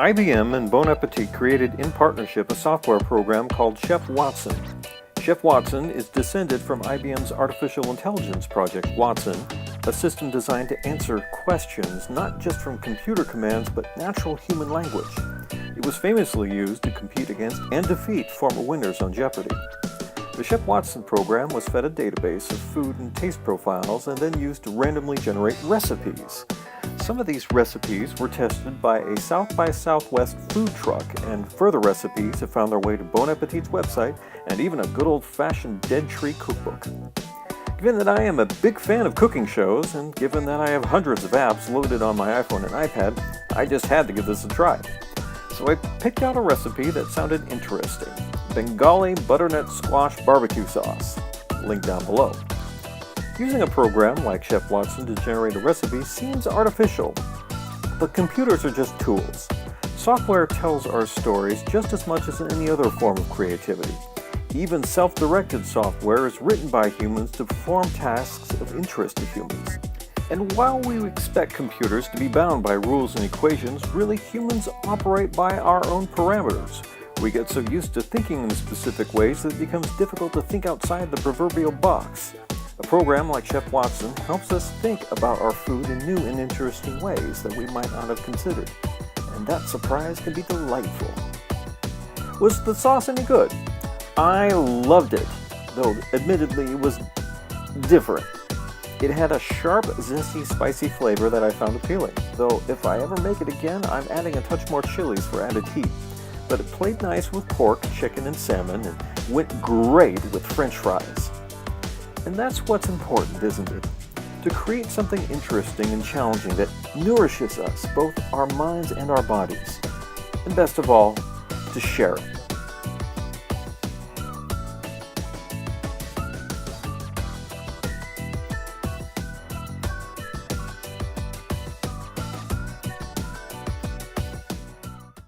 IBM and Bon Appetit created in partnership a software program called Chef Watson. Chef Watson is descended from IBM's artificial intelligence project Watson, a system designed to answer questions not just from computer commands but natural human language. It was famously used to compete against and defeat former winners on Jeopardy! The Chef Watson program was fed a database of food and taste profiles and then used to randomly generate recipes. Some of these recipes were tested by a South by Southwest food truck, and further recipes have found their way to Bon Appetit's website and even a good old-fashioned Dead Tree cookbook. Given that I am a big fan of cooking shows, and given that I have hundreds of apps loaded on my iPhone and iPad, I just had to give this a try. So I picked out a recipe that sounded interesting: Bengali butternut squash barbecue sauce. Link down below. Using a program like Chef Watson to generate a recipe seems artificial, but computers are just tools. Software tells our stories just as much as any other form of creativity. Even self-directed software is written by humans to perform tasks of interest to humans. And while we expect computers to be bound by rules and equations, really humans operate by our own parameters. We get so used to thinking in specific ways that it becomes difficult to think outside the proverbial box. A program like Chef Watson helps us think about our food in new and interesting ways that we might not have considered. And that surprise can be delightful. Was the sauce any good? I loved it, though admittedly it was different. It had a sharp, zesty, spicy flavor that I found appealing, though if I ever make it again, I'm adding a touch more chilies for added heat. But it played nice with pork, chicken, and salmon, and went great with French fries. And that's what's important, isn't it? To create something interesting and challenging that nourishes us, both our minds and our bodies. And best of all, to share it.